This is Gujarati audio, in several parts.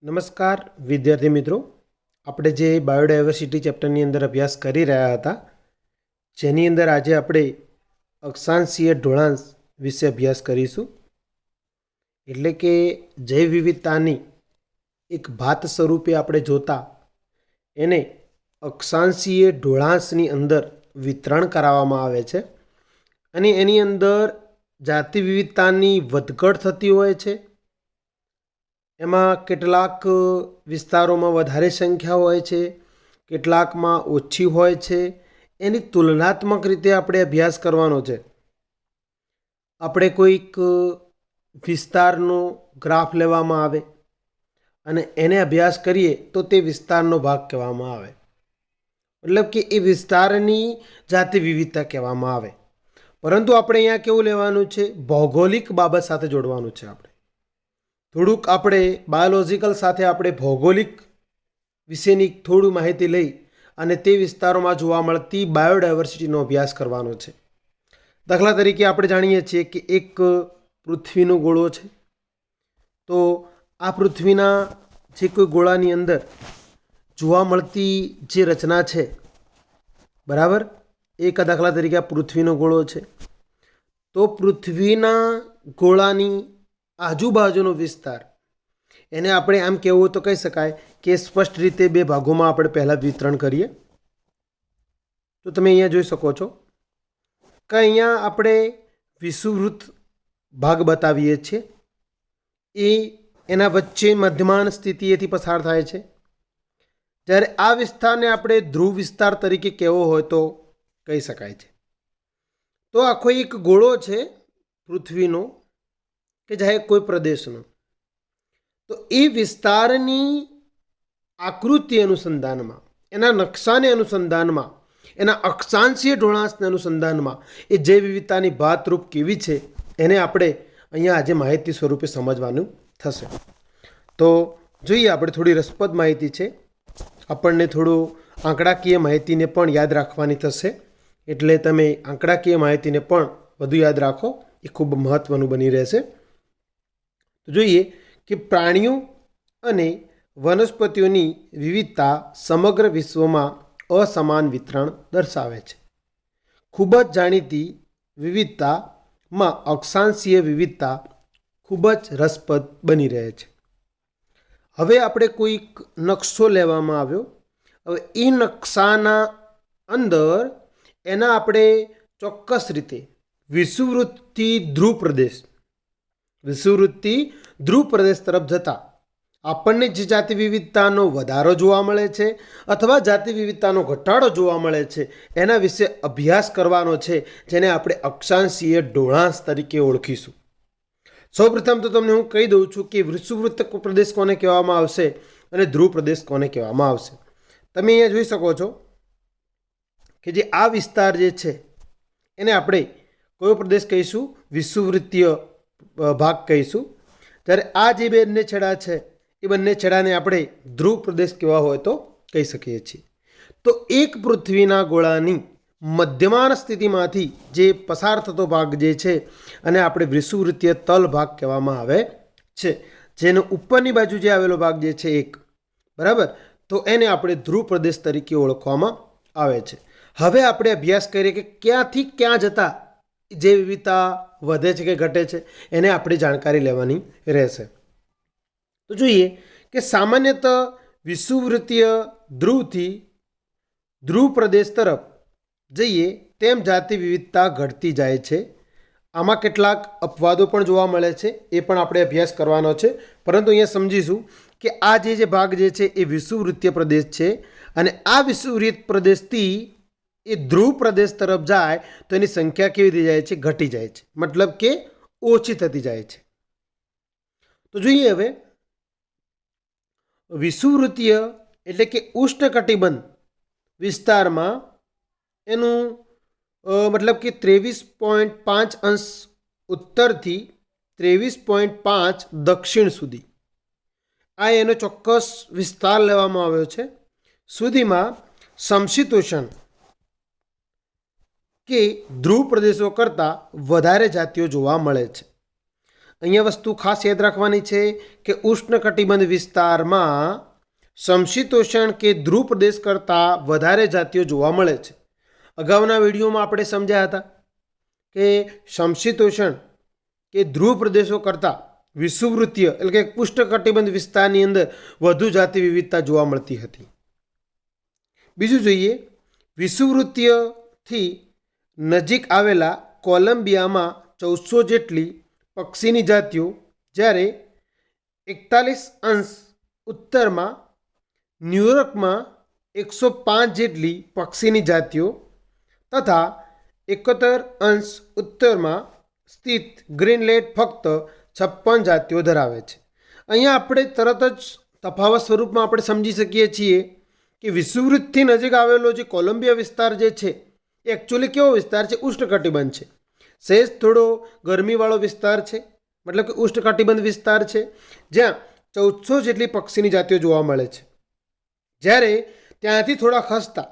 નમસ્કાર વિદ્યાર્થી મિત્રો, આપણે જે બાયોડાયવર્સિટી ચેપ્ટરની અંદર અભ્યાસ કરી રહ્યા હતા, જેની અંદર આજે આપણે અક્ષાંશીય ઢોળાંશ વિશે અભ્યાસ કરીશું. એટલે કે જૈવ વિવિધતાની એક ભાત સ્વરૂપે આપણે જોતા એને અક્ષાંશીય ઢોળાંશની અંદર વિતરણ કરાવવામાં આવે છે અને એની અંદર જાતિ વિવિધતાની વધઘટ થતી હોય છે. એમાં કેટલાક વિસ્તારોમાં વધારે સંખ્યા હોય છે, કેટલાકમાં ઓછી હોય છે. એની તુલનાત્મક રીતે આપણે અભ્યાસ કરવાનો છે. આપણે કોઈક વિસ્તારનો ગ્રાફ લેવામાં આવે અને એને અભ્યાસ કરીએ તો તે વિસ્તારનો ભાગ કહેવામાં આવે, મતલબ કે એ વિસ્તારની જાતિ વિવિધતા કહેવામાં આવે. પરંતુ આપણે અહીંયા કેવું લેવાનું છે? ભૌગોલિક બાબત સાથે જોડવાનું છે. આપણે થોડુંક આપણે બાયોલોજિકલ સાથે આપણે ભૌગોલિક વિશેની થોડી માહિતી લઈ અને તે વિસ્તારોમાં જોવા મળતી બાયોડાયવર્સિટીનો અભ્યાસ કરવાનો છે. દાખલા તરીકે આપણે જાણીએ છીએ કે એક પૃથ્વીનો ગોળો છે, તો આ પૃથ્વીના જે કોઈ ગોળાની અંદર જોવા મળતી જે રચના છે, બરાબર, એક દાખલા તરીકે આ પૃથ્વીનો ગોળો છે, તો પૃથ્વીના ગોળાની આજુબાજુનો વિસ્તાર એને આપણે આમ કહેવું તો કહી શકાય કે સ્પષ્ટ રીતે બે ભાગોમાં આપણે પહેલાં વિતરણ કરીએ. તો તમે અહીંયા જોઈ શકો છો કે અહીંયા આપણે વિષુવવૃત્ત ભાગ બતાવીએ છીએ. એ એના વચ્ચે મધ્યમાન સ્થિતિએથી પસાર થાય છે. જ્યારે આ વિસ્તારને આપણે ધ્રુવ વિસ્તાર તરીકે કહેવો હોય તો કહી શકાય છે. તો આખો એક ગોળો છે પૃથ્વીનો કે ચાહે કોઈ પ્રદેશનો, તો એ વિસ્તારની આકૃતિ અનુસંધાનમાં, એના નકશાને અનુસંધાનમાં, એના અક્ષાંશીય ઢોળાંશને અનુસંધાનમાં એ જૈવ વિવિધતાની ભાતરૂપ કેવી છે એને આપણે અહીંયા આજે માહિતી સ્વરૂપે સમજવાનું થશે. તો જોઈએ, આપણે થોડી રસપ્રદ માહિતી છે, આપણને થોડું આંકડાકીય માહિતીને પણ યાદ રાખવાની થશે. એટલે તમે આંકડાકીય માહિતીને પણ વધુ યાદ રાખો, એ ખૂબ મહત્ત્વનું બની રહેશે. તો જોઈએ કે પ્રાણીઓ અને વનસ્પતિઓની વિવિધતા સમગ્ર વિશ્વમાં અસમાન વિતરણ દર્શાવે છે. ખૂબ જ જાણીતી વિવિધતામાં અક્ષાંશીય વિવિધતા ખૂબ જ રસપ્રદ બની રહે છે. હવે આપણે કોઈક નકશો લેવામાં આવ્યો. હવે એ નકશાના અંદર એના આપણે ચોક્કસ રીતે વિષુવવૃત્તથી ધ્રુવ પ્રદેશ તરફ જતા આપણને જે જાતિ વિવિધતાનો વધારો જોવા મળે છે અથવા જાતિ વિવિધતાનો ઘટાડો જોવા મળે છે એના વિશે અભ્યાસ કરવાનો છે, જેને આપણે અક્ષાંશીય ઢોળાંશ તરીકે ઓળખીશું. સૌપ્રથમ તો તમને હું કહી દઉં છું કે વિષુવવૃત્ત પ્રદેશ કોને કહેવામાં આવશે અને ધ્રુવ પ્રદેશ કોને કહેવામાં આવશે. તમે અહીંયા જોઈ શકો છો કે જે આ વિસ્તાર જે છે એને આપણે કયો પ્રદેશ કહીશું? વિષુવવૃત્તીય ભાગ કહીશું. જ્યારે આ જે બંને છેડા છે એ બંને છેડાને આપણે ધ્રુવ પ્રદેશ કહેવા હોય તો કહી શકીએ છીએ. તો એક પૃથ્વીના ગોળાની મધ્યમાન સ્થિતિમાંથી જે પસાર થતો ભાગ જે છે અને આપણે વિષુવવૃત્તીય તલ ભાગ કહેવામાં આવે છે, જેનો ઉપરની બાજુ જે આવેલો ભાગ જે છે એક, બરાબર, તો એને આપણે ધ્રુવ પ્રદેશ તરીકે ઓળખવામાં આવે છે. હવે આપણે અભ્યાસ કરીએ કે ક્યાંથી ક્યાં જતા જે વિવિધતા વધે છે કે ઘટે છે એને આપણે જાણકારી લેવાની રહેશે. તો જોઈએ કે સામાન્યતઃ વિષુવવૃત્તીય ધ્રુવથી ધ્રુવ પ્રદેશ તરફ જઈએ તેમ જાતિ વિવિધતા ઘટતી જાય છે. આમાં કેટલાક અપવાદો પણ જોવા મળે છે, એ પણ આપણે અભ્યાસ કરવાનો છે. પરંતુ અહીંયા સમજીશું કે આ જે ભાગ જે છે એ વિષુવવૃત્તીય પ્રદેશ છે અને આ વિષુવવૃત્ત પ્રદેશથી એ ધ્રુવ પ્રદેશ તરફ જાય તો એની સંખ્યા કેવી થઈ જાય છે? ઘટી જાય છે, મતલબ કે ઓછી થતી જાય છે. તો જોઈએ હવે વિષુવવૃત્તીય એટલે કે ઉષ્ણકટિબંધ વિસ્તારમાં એનું મતલબ કે 23.5 અંશ ઉત્તરથી 23.5 દક્ષિણ સુધી આ એનો ચોક્કસ વિસ્તાર લેવામાં આવ્યો છે. સુધીમાં સમશીતોષ્ણ કે ધ્રુવ પ્રદેશો કરતાં વધારે જાતિઓ જોવા મળે છે. અહીંયા વસ્તુ ખાસ યાદ રાખવાની છે કે ઉષ્ણકટિબંધ વિસ્તારમાં સમશીતોષણ કે ધ્રુવ પ્રદેશ કરતાં વધારે જાતિઓ જોવા મળે છે. અગાઉના વિડીયોમાં આપણે સમજ્યા હતા કે સમશીતોષણ કે ધ્રુવ પ્રદેશો કરતાં વિષુવવૃત્તીય એટલે કે ઉષ્ણકટિબંધ વિસ્તારની અંદર વધુ જાતિ વિવિધતા જોવા મળતી હતી. બીજું જોઈએ, વિષુવવૃત્તીયથી નજીક આવેલા કોલંબિયામાં 1400 જેટલી પક્ષીની જાતિઓ, જ્યારે 41° ઉત્તરમાં ન્યૂયોર્કમાં 105 જેટલી પક્ષીની જાતિઓ તથા 71° ઉત્તરમાં સ્થિત ગ્રીનલેન્ડ ફક્ત 56 જાતિઓ ધરાવે છે. અહીંયા આપણે તરત જ તફાવત સ્વરૂપમાં આપણે સમજી શકીએ છીએ કે વિષુવવૃત્તથી નજીક આવેલો જે કોલંબિયા વિસ્તાર જે છે એ એકચ્યુઅલી કેવો વિસ્તાર છે? ઉષ્ણકટિબંધ છે. સહેજ થોડો ગરમીવાળો વિસ્તાર છે, મતલબ કે ઉષ્ણકટિબંધ વિસ્તાર છે, જ્યાં 1400 જેટલી પક્ષીની જાતિઓ જોવા મળે છે. જ્યારે ત્યાંથી થોડા ખસતા,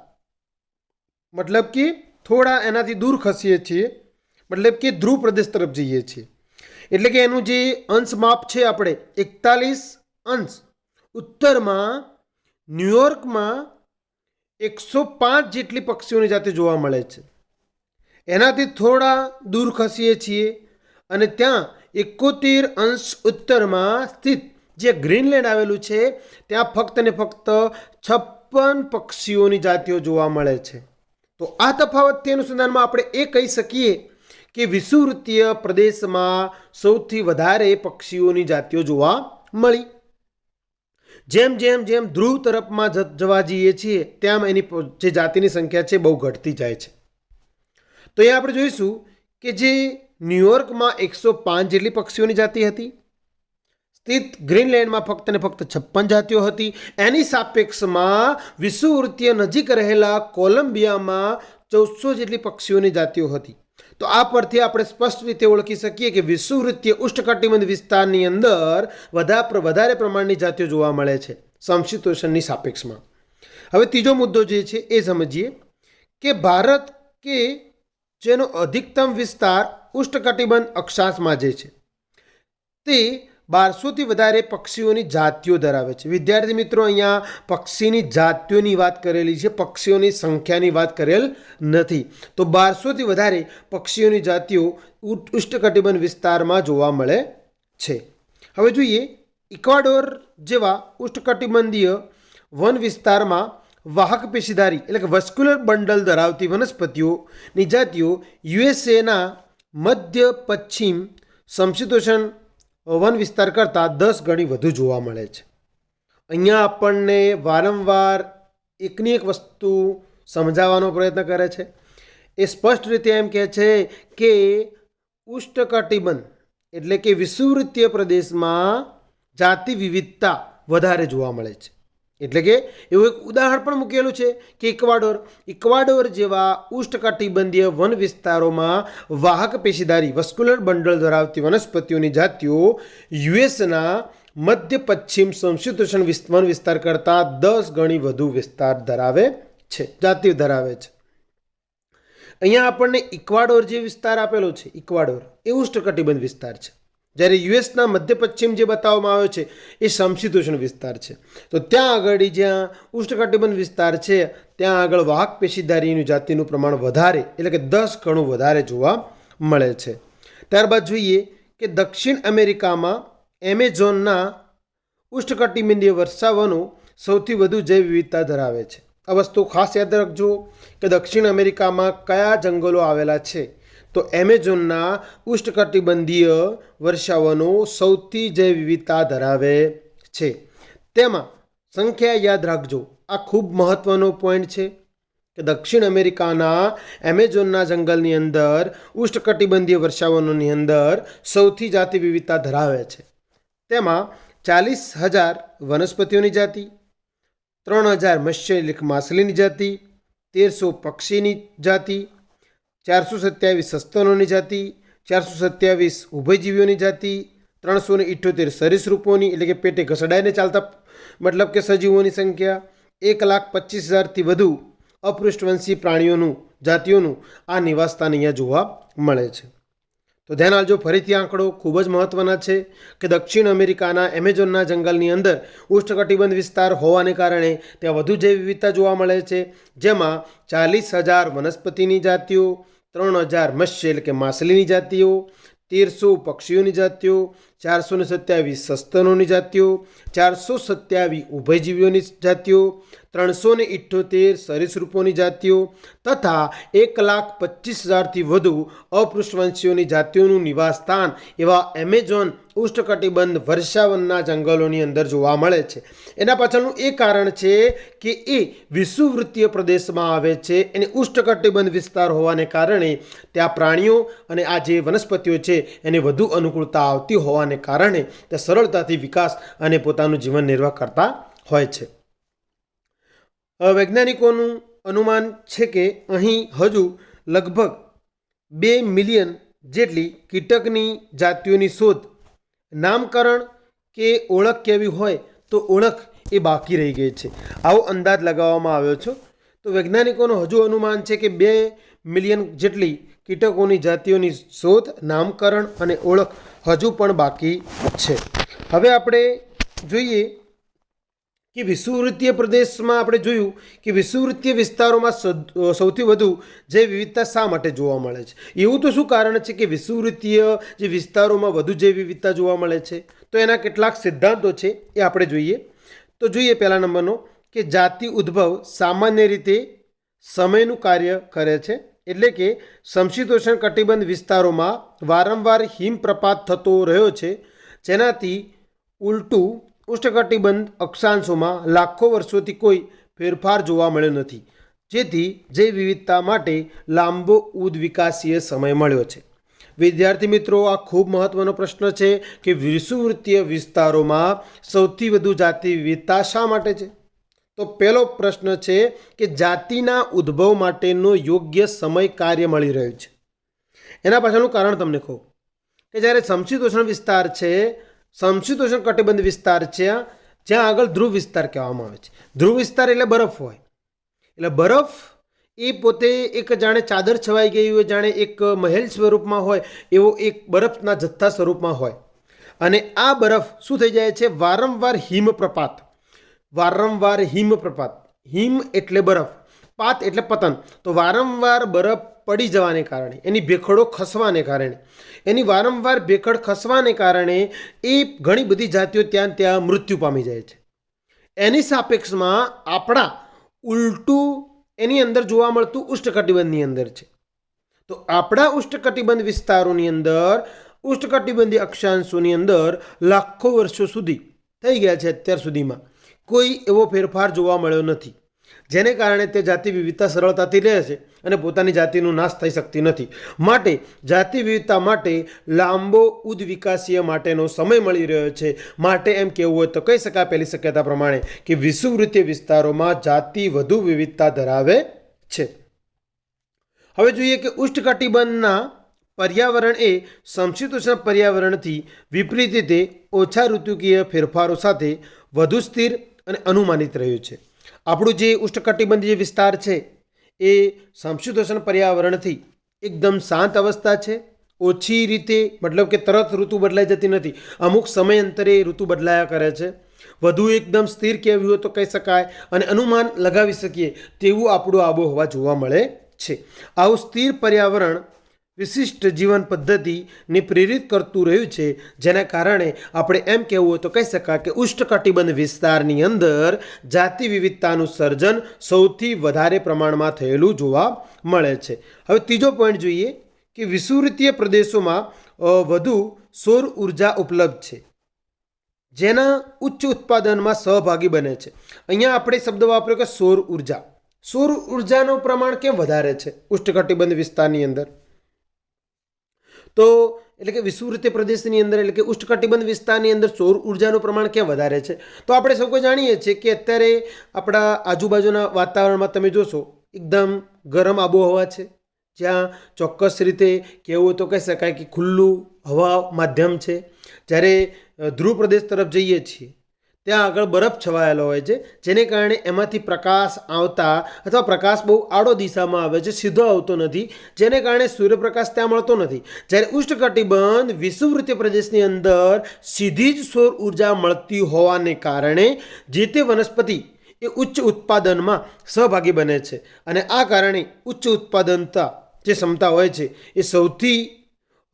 મતલબ કે થોડા એનાથી દૂર ખસીએ છીએ, મતલબ કે ધ્રુવ પ્રદેશ તરફ જઈએ છીએ, એટલે કે એનું જે અંશ માપ છે આપણે 41° ઉત્તરમાં ન્યૂયોર્કમાં 105 જેટલી પક્ષીઓની જાતિ જોવા મળે છે. એનાથી થોડા દૂર ખસીએ છીએ અને ત્યાં 71° ઉત્તરમાં સ્થિત જે ગ્રીનલેન્ડ આવેલું છે ત્યાં ફક્ત ને ફક્ત 56 પક્ષીઓની જાતિઓ જોવા મળે છે. તો આ તફાવતથી અનુસંધાનમાં આપણે એ કહી શકીએ કે વિષુવવૃત્તીય પ્રદેશમાં સૌથી વધારે પક્ષીઓની જાતિઓ જોવા મળી. જેમ જેમ જેમ ધ્રુવ તરફમાં જવા જઈએ છીએ તેમ એની જે જાતિની સંખ્યા છે બહુ ઘટતી જાય છે. તો એ આપણે જોઈશું કે જે ન્યૂયોર્કમાં 105 જેટલી પક્ષીઓની જાતિ હતી, સ્થિત ગ્રીનલેન્ડમાં ફક્ત ને ફક્ત 56 જાતિઓ હતી. એની સાપેક્ષમાં વિષુવવૃત્તીય નજીક રહેલા કોલંબિયામાં 1400 જેટલી પક્ષીઓની જાતિઓ હતી. તો આ પરથી આપણે સ્પષ્ટ રીતે ઓળખી શકીએ કે વિષુવવૃત્તીય ઉષ્ણકટિબંધ વિસ્તારની અંદર વધારે પ્રમાણની જાતિઓ જોવા મળે છે સમશીતોષણની સાપેક્ષમાં. હવે ત્રીજો મુદ્દો જે છે એ સમજીએ કે ભારત કે જેનો અધિકતમ વિસ્તાર ઉષ્ણકટિબંધ અક્ષાંશમાં જે છે તે 1200થી વધારે પક્ષીઓની જાતિઓ ધરાવે છે. વિદ્યાર્થી મિત્રો, અહીંયા પક્ષીની જાતિઓની વાત કરેલી છે, પક્ષીઓની સંખ્યાની વાત કરેલ નથી. તો 1200થી વધારે પક્ષીઓની જાતિઓ ઉષ્ણકટિબંધ વિસ્તારમાં જોવા મળે છે. હવે જોઈએ, ઇક્વાડોર જેવા ઉષ્ણકટિબંધીય વન વિસ્તારમાં વાહક પેશીધારી એટલે કે વસ્ક્યુલર બંડલ ધરાવતી વનસ્પતિઓની જાતિઓ યુએસએના મધ્ય પશ્ચિમ સમશીતોષણ વન વિસ્તાર કરતાં 10 ગણી વધુ જોવા મળે છે. અહીંયા આપણને વારંવાર એકની એક વસ્તુ સમજાવવાનો પ્રયત્ન કરે છે. એ સ્પષ્ટ રીતે એમ કહે છે કે ઉષ્ણકટિબંધ એટલે કે વિષુવવૃત્તીય પ્રદેશમાં જાતિ વિવિધતા વધારે જોવા મળે છે. એટલે કે એવું એક ઉદાહરણ પણ મૂકેલું છે કે ઇક્વાડોર જેવા ઉષ્ણકટિબંધીય વન વિસ્તારોમાં વાહક પેશીધારી વસ્ક્યુલર બંડલ ધરાવતી વનસ્પતિઓની જાતિઓ યુએસના મધ્ય પશ્ચિમ સમશીતોષણ વન વિસ્તાર કરતાં 10 ગણી વધુ વિસ્તાર ધરાવે છે, જાતિઓ ધરાવે છે. અહીંયા આપણને ઇક્વાડોર જે વિસ્તાર આપેલો છે, ઇક્વાડોર એ ઉષ્ણકટિબંધ વિસ્તાર છે, જ્યારે યુએસના મધ્ય પશ્ચિમ જે બતાવવામાં આવ્યો છે એ સમશીતોષણ વિસ્તાર છે. તો ત્યાં આગળ જ્યાં ઉષ્ણકટિબંધ વિસ્તાર છે ત્યાં આગળ વાહક પેશીધારીની જાતિનું પ્રમાણ વધારે એટલે કે 10 ગણું વધારે જોવા મળે છે. ત્યારબાદ જોઈએ કે દક્ષિણ અમેરિકામાં એમેઝોનના ઉષ્ણકટિબંધીય વર્ષાવનો સૌથી વધુ જૈવ વિવિધતા ધરાવે છે. આ વસ્તુ ખાસ યાદ રાખજો કે દક્ષિણ અમેરિકામાં કયા જંગલો આવેલા છે. તો એમેઝોનના ઉષ્ણકટિબંધીય વર્ષાવનો સૌથી જૈવ વિવિધતા ધરાવે છે. તેમાં સંખ્યા યાદ રાખજો, આ ખૂબ મહત્ત્વનો પોઈન્ટ છે કે દક્ષિણ અમેરિકાના એમેઝોનના જંગલની અંદર ઉષ્ણકટિબંધીય વર્ષાવનોની અંદર સૌથી જાતિ વિવિધતા ધરાવે છે. તેમાં 40,000 વનસ્પતિઓની જાતિ, 3,000 માછલીની જાતિ, 1300 પક્ષીની જાતિ, 427 સસ્તનોની જાતિ, 427 ઉભયજીવીઓની જાતિ, 378 સરીસૃપોની એટલે કે પેટે ઘસડાઈને ચાલતા મતલબ કે સજીવોની સંખ્યા, 1,25,000થી વધુ અપૃષ્ઠવંશી પ્રાણીઓનું જાતિઓનું આ નિવાસસ્થાન અહીંયા જોવા મળે છે. તો ધ્યાન આપજો, ફરીથી આંકડો ખૂબ જ મહત્ત્વના છે કે દક્ષિણ અમેરિકાના એમેઝોનના જંગલની અંદર ઉષ્ણકટિબંધ વિસ્તાર હોવાને કારણે ત્યાં વધુ જૈવ વિવિધતા જોવા મળે છે, જેમાં 40,000 વનસ્પતિની જાતિઓ, 3,000 મત્સ્ય એટલે કે માછલીની જાતિઓ, 1,300 પક્ષીઓની જાતિઓ, 427 સસ્તનોની જાતિઓ, 427 ઉભયજીવીઓની જાતિઓ, 378 સરીસૃપોની જાતિઓ તથા 1,25,000થી વધુ અપૃષ્ઠવંશીઓની જાતિઓનું નિવાસસ્થાન એવા એમેઝોન ઉષ્ણકટિબંધ વર્ષાવનના જંગલોની અંદર જોવા મળે છે. એના પાછળનું એ કારણ છે કે એ વિષુવવૃત્તીય પ્રદેશમાં આવે છે. એને ઉષ્ણકટિબંધ વિસ્તાર હોવાને કારણે ત્યાં પ્રાણીઓ અને આ જે વનસ્પતિઓ છે એને વધુ અનુકૂળતા આવતી હોવાને કારણે તે સરળતાથી વિકાસ અને પોતાનું જીવન નિર્વાહ કરતા હોય છે. વૈજ્ઞાનિકોનું અનુમાન છે કે અહીં હજુ લગભગ 2 મિલિયન જેટલી કીટકની જાતિઓની શોધ, નામકરણ કે ઓળખ કેવી હોય તો ઓળખ એ બાકી રહી ગઈ છે, આવો અંદાજ લગાવવામાં આવ્યો છે. તો વૈજ્ઞાનિકોનું હજુ અનુમાન છે કે 2 મિલિયન જેટલી કીટકોની જાતિઓની શોધ, નામકરણ અને ઓળખ હજુ પણ બાકી છે. હવે આપણે જોઈએ કે વિષુવવૃત્તીય પ્રદેશમાં આપણે જોયું કે વિષુવવૃત્તીય વિસ્તારોમાં સૌથી વધુ જૈવ વિવિધતા શા માટે જોવા મળે છે. એવું તો શું કારણ છે કે વિષુવવૃત્તીય જે વિસ્તારોમાં વધુ જૈવ વિવિધતા જોવા મળે છે? તો એના કેટલાક સિદ્ધાંતો છે એ આપણે જોઈએ. તો જોઈએ પહેલા નંબરનો કે જાતિ ઉદ્ભવ સામાન્ય રીતે સમયનું કાર્ય કરે છે, એટલે કે સમશીતોષ્ણ કટિબંધ વિસ્તારોમાં વારંવાર હિમપ્રપાત થતો રહ્યો છે, જેનાથી ઉલટું ઉષ્ણકટિબંધ અક્ષાંશોમાં લાખો વર્ષોથી કોઈ ફેરફાર જોવા મળ્યો નથી, જેથી જૈવ વિવિધતા માટે લાંબો ઉદવિકાસીય સમય મળ્યો છે. વિદ્યાર્થી મિત્રો, આ ખૂબ મહત્વનો પ્રશ્ન છે કે વિષુવવૃત્તીય વિસ્તારોમાં સૌથી વધુ જાતિ વિવિધતા શા માટે છે? તો પહેલો પ્રશ્ન છે કે જાતિના ઉદ્ભવ માટેનો યોગ્ય સમય કાર્ય મળી રહ્યો છે. એના પાછળનું કારણ તમને કહું કે જ્યારે સમશીતોષ્ણ વિસ્તાર છે, સમશીતોષ્ણ કટિબંધ વિસ્તાર છે, જ્યાં આગળ ધ્રુવ વિસ્તાર કહેવામાં આવે છે. ધ્રુવ વિસ્તાર એટલે બરફ હોય, એટલે બરફ એ પોતે એક જાણે ચાદર છવાઈ ગઈ હોય, જાણે એક મહેલ સ્વરૂપમાં હોય એવો એક બરફના જથ્થા સ્વરૂપમાં હોય. અને આ બરફ શું થઈ જાય છે? વારંવાર હિમપ્રપાત, વારંવાર હિમપ્રપાત, હિમ એટલે બરફ, પાત એટલે પતન. તો વારંવાર બરફ પડી જવાને કારણે, એની ભેખડો ખસવાને કારણે, એની વારંવાર ભેખડ ખસવાને કારણે એ ઘણી બધી જાતિઓ ત્યાં મૃત્યુ પામી જાય છે. એની સાપેક્ષમાં આપણા ઉલટું એની અંદર જોવા મળતું ઉષ્ણકટિબંધની અંદર છે. તો આપણા ઉષ્ણકટિબંધ વિસ્તારોની અંદર, ઉષ્ણકટિબંધીય અક્ષાંશોની અંદર લાખો વર્ષો સુધી થઈ ગયા છે, અત્યાર સુધીમાં કોઈ એવો ફેરફાર જોવા મળ્યો નથી, જેને કારણે તે જાતિ વિવિધતા સરળતાથી રહે છે અને પોતાની જાતિનું નાશ થઈ શકતી નથી. માટે જાતિ વિવિધતા માટે લાંબો ઉદવિકાસીય માટેનો સમય મળી રહ્યો છે. માટે એમ કહેવું હોય તો કહી શકાય પહેલી શક્યતા પ્રમાણે કે વિષુવવૃત્તીય વિસ્તારોમાં જાતિ વધુ વિવિધતા ધરાવે છે. હવે જોઈએ કે ઉષ્ણકટિબંધના પર્યાવરણ એ સમશીતોષ્ણ પર્યાવરણથી વિપરીત રીતે ઓછા ઋતુકીય ફેરફારો સાથે વધુ સ્થિર અને અનુમાનિત રહ્યું છે. આપણું જે ઉષ્ણકટિબંધીય વિસ્તાર છે એ સમશીતોષ્ણ પર્યાવરણથી એકદમ શાંત અવસ્થા છે, ઓછી રીતે, મતલબ કે તરત ઋતુ બદલાઈ જતી નથી, અમુક સમયાંતરે ઋતુ બદલાયા કરે છે. વધુ એકદમ સ્થિર કહેવું હોય તો કહી શકાય અને અનુમાન લગાવી શકીએ તેવું આપણું આબોહવા જોવા મળે છે. આવું સ્થિર પર્યાવરણ વિશિષ્ટ જીવન પદ્ધતિને પ્રેરિત કરતું રહ્યું છે, જેના કારણે આપણે એમ કહેવું હોય તો કહી શકાય કે ઉષ્ણકટિબંધ વિસ્તારની અંદર જાતિ વિવિધતાનું સર્જન સૌથી વધારે પ્રમાણમાં થયેલું જોવા મળે છે. હવે ત્રીજો પોઈન્ટ જોઈએ કે વિષુવવૃત્તીય પ્રદેશોમાં વધુ સૌર ઉર્જા ઉપલબ્ધ છે, જેના ઉચ્ચ ઉત્પાદનમાં સહભાગી બને છે. અહીંયા આપણે શબ્દ વાપર્યો કે સૌર ઉર્જા. સૌર ઉર્જાનું પ્રમાણ કેમ વધારે છે ઉષ્ણકટિબંધ વિસ્તારની અંદર? તો એટલે કે વિષુવવૃત્તીય પ્રદેશની અંદર, એટલે કે ઉષ્ણકટિબંધ વિસ્તારની અંદર સૌર ઉર્જાનું પ્રમાણ ક્યાં વધારે છે? તો આપણે સૌ કોઈ જાણીએ છીએ કે અત્યારે આપણા આજુબાજુના વાતાવરણમાં તમે જોશો એકદમ ગરમ આબોહવા છે, જ્યાં ચોક્કસ રીતે કહેવું તો કહી શકાય કે ખુલ્લું હવા માધ્યમ છે. જ્યારે ધ્રુવ પ્રદેશ તરફ જઈએ છીએ ત્યાં આગળ બરફ છવાયેલો હોય છે, જેને કારણે એમાંથી પ્રકાશ આવતા અથવા પ્રકાશ બહુ આડો દિશામાં આવે છે, સીધો આવતો નથી, જેને કારણે સૂર્યપ્રકાશ ત્યાં મળતો નથી. જ્યારે ઉષ્ણકટિબંધ વિષુવવૃત્તીય પ્રદેશની અંદર સીધી જ સૌર ઉર્જા મળતી હોવાને કારણે જે તે વનસ્પતિ એ ઉચ્ચ ઉત્પાદનમાં સહભાગી બને છે. અને આ કારણે ઉચ્ચ ઉત્પાદનતા જે ક્ષમતા હોય છે એ સૌથી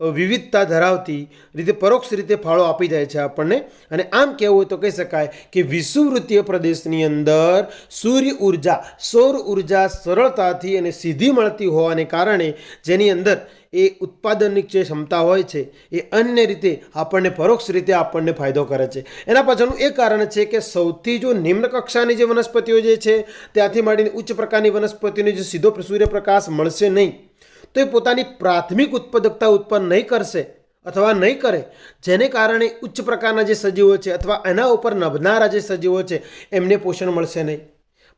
વિવિધતા ધરાવતી રીતે પરોક્ષ રીતે ફાળો આપી જાય છે આપણને. અને આમ કહેવું હોય તો કહી શકાય કે વિષુવવૃત્તીય પ્રદેશની અંદર સૂર્ય ઉર્જા, સૌર ઉર્જા સરળતાથી અને સીધી મળતી હોવાને કારણે જેની અંદર એ ઉત્પાદનની જે ક્ષમતા હોય છે એ અન્ય રીતે આપણને પરોક્ષ રીતે આપણને ફાયદો કરે છે. એના પાછળનું એ કારણ છે કે સૌથી જો નિમ્ન કક્ષાની જે વનસ્પતિઓ જે છે ત્યાંથી માંડીને ઉચ્ચ પ્રકારની વનસ્પતિઓને જો સીધો સૂર્યપ્રકાશ મળશે નહીં તો એ પોતાની પ્રાથમિક ઉત્પાદકતા ઉત્પન્ન નહીં કરશે અથવા નહીં કરે, જેને કારણે ઉચ્ચ પ્રકારના જે સજીવો છે અથવા એના ઉપર નભનારા જે સજીવો છે એમને પોષણ મળશે નહીં.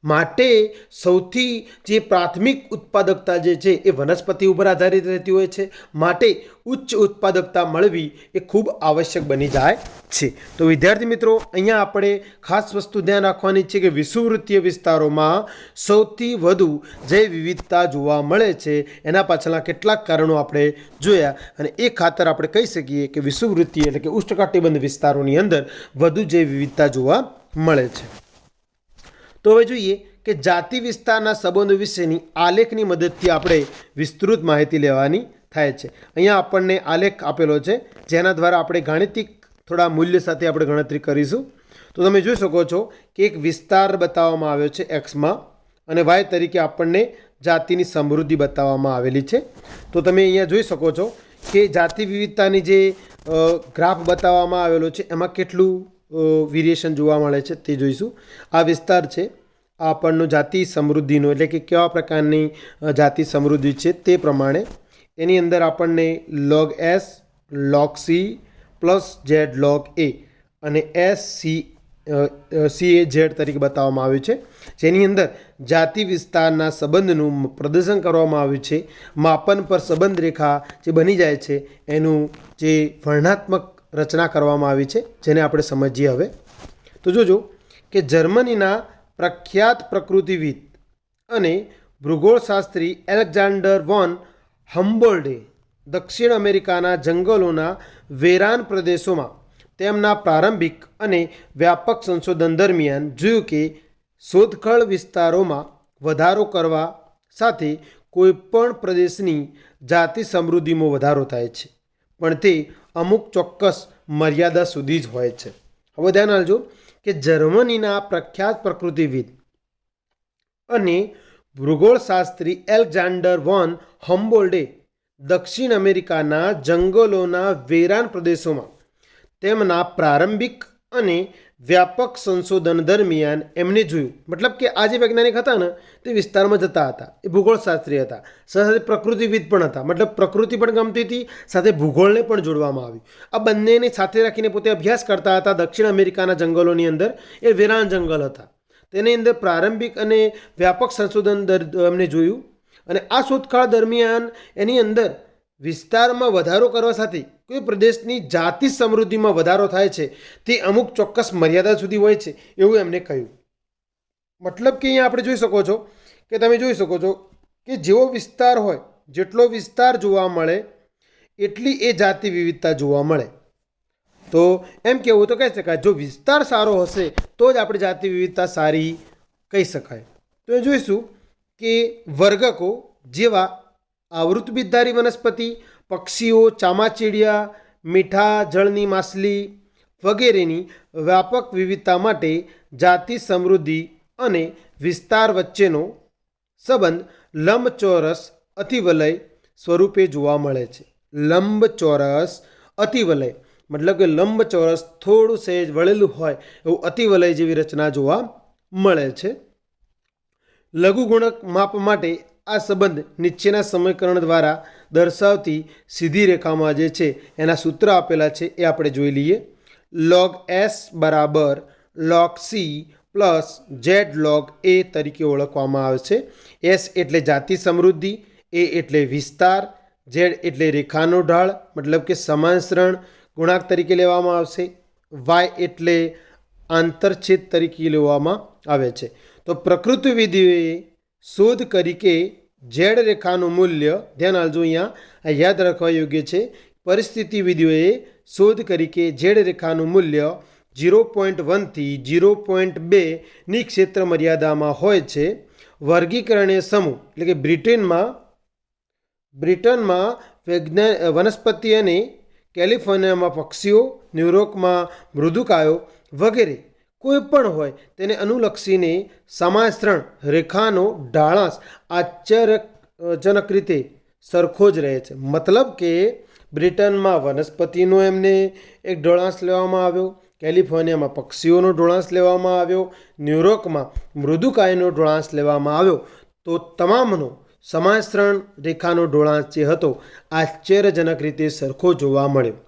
માટે સૌથી જે પ્રાથમિક ઉત્પાદકતા જે છે એ વનસ્પતિ ઉપર આધારિત રહેતી હોય છે. માટે ઉચ્ચ ઉત્પાદકતા મળવી એ ખૂબ આવશ્યક બની જાય છે. તો વિદ્યાર્થી મિત્રો, અહીંયા આપણે ખાસ વસ્તુ ધ્યાન રાખવાની છે કે વિષુવવૃત્તીય વિસ્તારોમાં સૌથી વધુ જૈવ વિવિધતા જોવા મળે છે. એના પાછળના કેટલાક કારણો આપણે જોયા અને એ ખાતર આપણે કહી શકીએ કે વિષુવવૃત્તીય એટલે કે ઉષ્ણકટિબંધ વિસ્તારોની અંદર વધુ જૈવ વિવિધતા જોવા મળે છે. તો હવે જોઈએ કે જાતિ વિસ્તારના સંબંધો વિશેની આલેખની મદદથી આપણે વિસ્તૃત માહિતી લેવાની થાય છે. અહીંયા આપણને આલેખ આપેલો છે, જેના દ્વારા આપણે ગાણિતિક થોડા મૂલ્ય સાથે આપણે ગણતરી કરીશું. તો તમે જોઈ શકો છો કે એક વિસ્તાર બતાવવામાં આવ્યો છે એક્સમાં અને વાય તરીકે આપણને જાતિની સમૃદ્ધિ બતાવવામાં આવેલી છે. તો તમે અહીંયા જોઈ શકો છો કે જાતિ વિવિધતાની જે ગ્રાફ બતાવવામાં આવેલો છે એમાં કેટલું વેરિએશન જોવા મળે છે તે જોઈશું. આ વિસ્તાર છે, આ આપણનો જાતિ સમૃદ્ધિનો એટલે કે કેવા પ્રકારની જાતિ સમૃદ્ધિ છે તે પ્રમાણે એની અંદર આપણને log s, log c plus z log a અને c a z તરીકે બતાવવામાં આવ્યું છે, જેની અંદર જાતિ વિસ્તારના સંબંધનું પ્રદર્શન કરવામાં આવ્યું છે. માપન પર સંબંધ રેખા જે બની જાય છે એનું જે વર્ણનાત્મક રચના કરવામાં આવી છે, જેને આપણે સમજીએ હવે. તો જોજો કે જર્મનીના પ્રખ્યાત પ્રકૃતિવિદ અને ભૂગોળશાસ્ત્રી એલેક્ઝાન્ડર વોન હમ્બોલ્ડે દક્ષિણ અમેરિકાના જંગલોના વેરાન પ્રદેશોમાં તેમના પ્રારંભિક અને વ્યાપક સંશોધન દરમિયાન જોયું કે શોધખોળ વિસ્તારોમાં વધારો કરવા સાથે કોઈપણ પ્રદેશની જાતિ સમૃદ્ધિમાં વધારો થાય છે, પણ તે અમુક ચોક્કસ મર્યાદા સુધી જ હોય છે. હવે ધ્યાન આપજો કે જર્મનીના પ્રખ્યાત પ્રકૃતિવિદ અને ભૂગોળશાસ્ત્રી એલેક્ઝાન્ડર વોન હમ્બોલ્ડે દક્ષિણ અમેરિકાના જંગલોના વેરાન પ્રદેશોમાં તેમના પ્રારંભિક અને વ્યાપક સંશોધન દરમિયાન એમને જોયું, મતલબ કે આ જે વૈજ્ઞાનિક હતા ને તે વિસ્તારમાં જતા હતા, એ ભૂગોળશાસ્ત્રી હતા, સાથે પ્રકૃતિવિદ પણ હતા, મતલબ પ્રકૃતિ પણ ગમતી હતી, સાથે ભૂગોળને પણ જોડવામાં આવ્યું. આ બંનેને સાથે રાખીને પોતે અભ્યાસ કરતા હતા. દક્ષિણ અમેરિકાના જંગલોની અંદર એ વેરાન જંગલ હતા, તેની અંદર પ્રારંભિક અને વ્યાપક સંશોધન એમને જોયું. અને આ શોધખોળ દરમિયાન એની અંદર વિસ્તારમાં વધારો કરવા સાથે કોઈ પ્રદેશની જાતિ સમૃદ્ધિમાં વધારો થાય છે તે અમુક ચોક્કસ મર્યાદા સુધી હોય છે એવું એમને કહ્યું. મતલબ કે અહીંયા આપણે જોઈ શકો છો કે તમે જોઈ શકો છો કે જેવો વિસ્તાર હોય, જેટલો વિસ્તાર જોવા મળે એટલી એ જાતિ વિવિધતા જોવા મળે. તો એમ કહેવું તો કહી શકાય જો વિસ્તાર સારો હશે તો જ આપણે જાતિ વિવિધતા સારી કહી શકાય. તો એ જોઈશું કે વર્ગકો જેવા આવૃતબીજધારી વનસ્પતિ, પક્ષીઓ, ચામાચીડિયા, મીઠા જળની માછલી વગેરેની વ્યાપક વિવિધતા માટે જાતિ સમૃદ્ધિ અને વિસ્તાર વચ્ચેનો સંબંધ લંબચોરસ અતિવલય સ્વરૂપે જોવા મળે છે. લંબચોરસ અતિવલય મતલબ કે લંબચોરસ થોડું સહેજ વળેલું હોય એવું અતિવલય જેવી રચના જોવા મળે છે. લઘુગુણક માપ માટે આ સંબંધ નીચેના સમીકરણ દ્વારા દર્શાવતી સીધી રેખામાં જે છે એના સૂત્ર આપેલા છે એ આપણે જોઈ લઈએ. log s બરાબર log c plus z log a તરીકે ઓળખવામાં આવે છે. s એટલે જાતિ સમૃદ્ધિ, a એટલે વિસ્તાર, z એટલે રેખાનો ઢાળ મતલબ કે સમાંતરણ ગુણાંક તરીકે લેવામાં આવશે, y એટલે આંતરછેદ તરીકે લેવામાં આવે છે. તો પ્રકૃતિવિદોએ શોધ કરી કે ઝેડ રેખાનું મૂલ્ય, ધ્યાન આપજો, અહીંયા યાદ રાખવા યોગ્ય છે. પરિસ્થિતિવિદોએ શોધ કરી કે ઝેડ રેખાનું મૂલ્ય 0.1 થી 0.2ની ક્ષેત્ર મર્યાદામાં હોય છે. વર્ગીકરણીય સમૂહ એટલે કે બ્રિટનમાં વનસ્પતિ અને કેલિફોર્નિયામાં પક્ષીઓ, ન્યુયોર્કમાં મૃદુકાયો વગેરે કોઈ પણ હોય તેને અનુલક્ષીને સમાશ્રણ રેખાનો ઢાળાંશ આશ્ચર્યજનક રીતે સરખો જ રહે છે. મતલબ કે બ્રિટનમાં વનસ્પતિનો એમને એક ઢોળાંશ લેવામાં આવ્યો, કેલિફોર્નિયામાં પક્ષીઓનો ઢોળાંશ લેવામાં આવ્યો, ન્યુયોર્કમાં મૃદુકાયનો ઢોળાંશ લેવામાં આવ્યો. તો તમામનો સમાશ્રણ રેખાનો ઢોળાંશ જે હતો આશ્ચર્યજનક રીતે સરખો જોવા મળ્યો.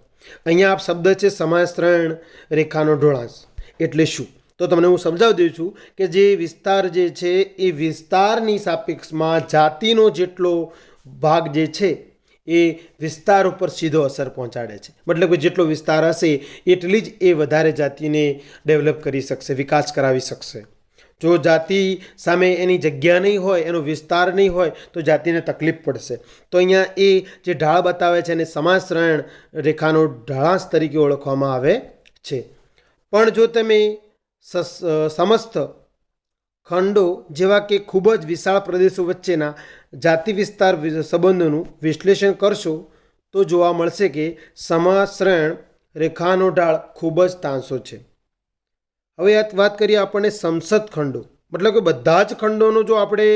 અહીંયા આપ શબ્દ છે સમાશ્રણ રેખાનો ઢોળાંશ એટલે શું, તો તમને હું સમજાવી દઉં છું કે જે વિસ્તાર જે છે એ વિસ્તારની સાપેક્ષમાં જાતિનો જેટલો ભાગ જે છે એ વિસ્તાર ઉપર સીધો અસર પહોંચાડે છે. મતલબ કે જેટલો વિસ્તાર હશે એટલી જ એ વધારે જાતિને ડેવલપ કરી શકશે, વિકાસ કરાવી શકશે. જો જાતિ સામે એની જગ્યા નહીં હોય, એનો વિસ્તાર નહીં હોય તો જાતિને તકલીફ પડશે. તો અહીંયા એ જે ઢાળ બતાવે છે એને સમાશ્રણ રેખાનો ઢાળાંશ તરીકે ઓળખવામાં આવે છે. પણ જો તમે સમસ્ત ખંડો જેવા કે ખૂબ જ વિશાળ પ્રદેશો વચ્ચેના જાતિ વિસ્તાર સંબંધોનું વિશ્લેષણ કરશો તો જોવા મળશે કે સમાશ્રણ રેખાનો ઢાળ ખૂબ જ તાંસો છે. હવે વાત કરીએ આપણને સમસદ ખંડો, મતલબ કે બધા જ ખંડોનો જો આપણે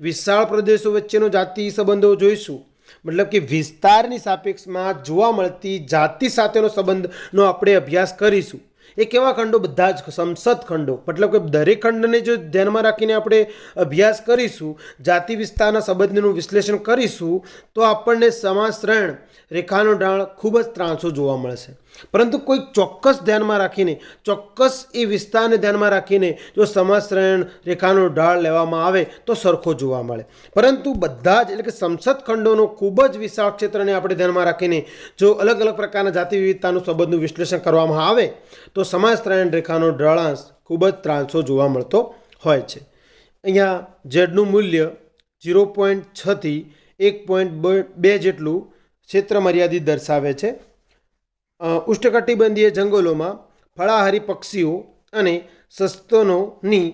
વિશાળ પ્રદેશો વચ્ચેનો જાતિ સંબંધો જોઈશું, મતલબ કે વિસ્તારની સાપેક્ષમાં જોવા મળતી જાતિ સાથેનો સંબંધનો આપણે અભ્યાસ કરીશું. એ કેવા ખંડો? બધા જ સમસદ ખંડો. મતલબ કે દરેક ખંડને જો ધ્યાનમાં રાખીને આપણે અભ્યાસ કરીશું, જાતિ વિસ્તારના સંબંધનું વિશ્લેષણ કરીશું તો આપણને સમાશ્રણ રેખાનો ઢાળ ખૂબ જ ત્રાંસો જોવા મળશે. પરંતુ કોઈ ચોક્કસ ધ્યાનમાં રાખીને, ચોક્કસ એ વિસ્તારને ધ્યાનમાં રાખીને જો સમાશ્રણ રેખાનો ઢાળ લેવામાં આવે તો સરખો જોવા મળે. પરંતુ બધા જ એટલે કે સમસદ ખંડોનો ખૂબ જ વિશાળ ક્ષેત્રને આપણે ધ્યાનમાં રાખીને જો અલગ અલગ પ્રકારના જાતિ વિવિધતાનું સંબંધનું વિશ્લેષણ કરવામાં આવે તો સમાશ્રણ રેખાનો ઢાળાંશ ખૂબ જ ત્રાંસો જોવા મળતો હોય છે. અહીંયા ઝેડનું મૂલ્ય 0.6 થી 1.2 જેટલું ક્ષેત્ર મર્યાદિત દર્શાવે છે. ઉષ્ણકટિબંધીય જંગલોમાં ફળાહારી પક્ષીઓ અને સસ્તનોની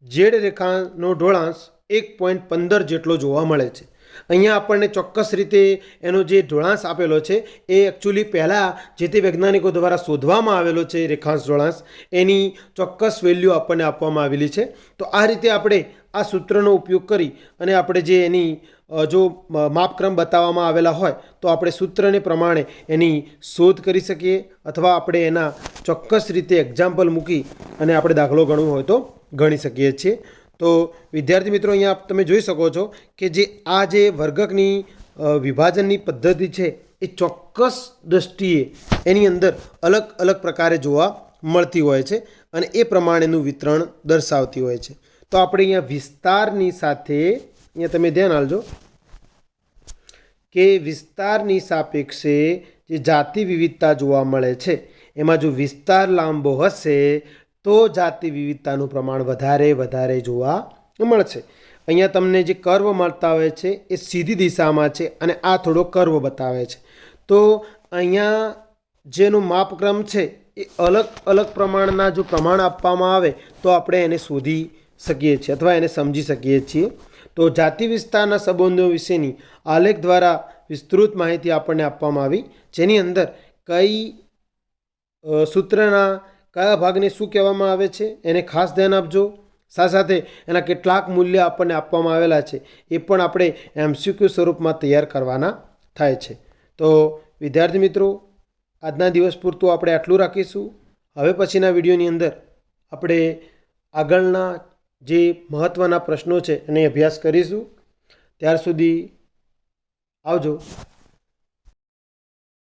ઝેડ રેખાનો ઢોળાંશ 1.15 જેટલો જોવા મળે છે. અહીંયા આપણને ચોક્કસ રીતે એનો જે ઢોળાંશ આપેલો છે એ એકચ્યુઅલી પહેલાં જે તે વૈજ્ઞાનિકો દ્વારા શોધવામાં આવેલો છે રેખાંશ ઢોળાંશ, એની ચોક્કસ વેલ્યુ આપણને આપવામાં આવેલી છે. તો આ રીતે આપણે આ સૂત્રનો ઉપયોગ કરી અને આપણે જે એની જો માપક્રમ બતાવવામાં આવેલા હોય તો આપણે સૂત્રને પ્રમાણે એની શોધ કરી શકીએ અથવા આપણે એના ચોક્કસ રીતે એક્ઝામ્પલ મૂકી અને આપણે દાખલો ગણવો હોય તો ગણી શકીએ છીએ. તો વિદ્યાર્થી મિત્રો, અહીંયા તમે જોઈ શકો છો કે આ જે વર્ગકની વિભાજનની પદ્ધતિ છે એ ચોક્કસ દ્રષ્ટિએ એની અંદર અલગ અલગ પ્રકારે જોવા મળતી હોય છે અને એ પ્રમાણેનું વિતરણ દર્શાવતી હોય છે. તો આપણે અહીંયા વિસ્તારની સાથે, અહીંયા તમે ધ્યાન આપજો કે વિસ્તારની સાપેક્ષે જે જાતિ વિવિધતા જોવા મળે છે એમાં જો વિસ્તાર લાંબો હશે તો જાતિ વિવિધતાનું પ્રમાણ વધારે જોવા મળશે. અહીંયા તમને જે કર્વ મળતા હોય છે એ સીધી દિશામાં છે અને આ થોડો કર્વ બતાવે છે. તો અહીંયા જેનો માપક્રમ છે એ અલગ અલગ પ્રમાણના જો પ્રમાણ આપવામાં આવે તો આપણે એને શોધી શકીએ છીએ અથવા એને સમજી શકીએ છીએ. તો જાતિ વિસ્તારના સંબંધો વિશેની આલેખ દ્વારા વિસ્તૃત માહિતી આપણને આપવામાં આવી, જેની અંદર કઈ સૂત્રના કયા ભાગને શું કહેવામાં આવે છે એને ખાસ ધ્યાન આપજો. સાથે સાથે એના કેટલાક મૂલ્ય આપણને આપવામાં આવેલા છે એ પણ આપણે MCQ સ્વરૂપમાં તૈયાર કરવાના થાય છે. તો વિદ્યાર્થી મિત્રો, આજના દિવસ પૂરતું આપણે આટલું રાખીશું. હવે પછીના વિડીયોની અંદર આપણે આગળના જે મહત્ત્વના પ્રશ્નો છે એને અભ્યાસ કરીશું. ત્યાર સુધી આવજો.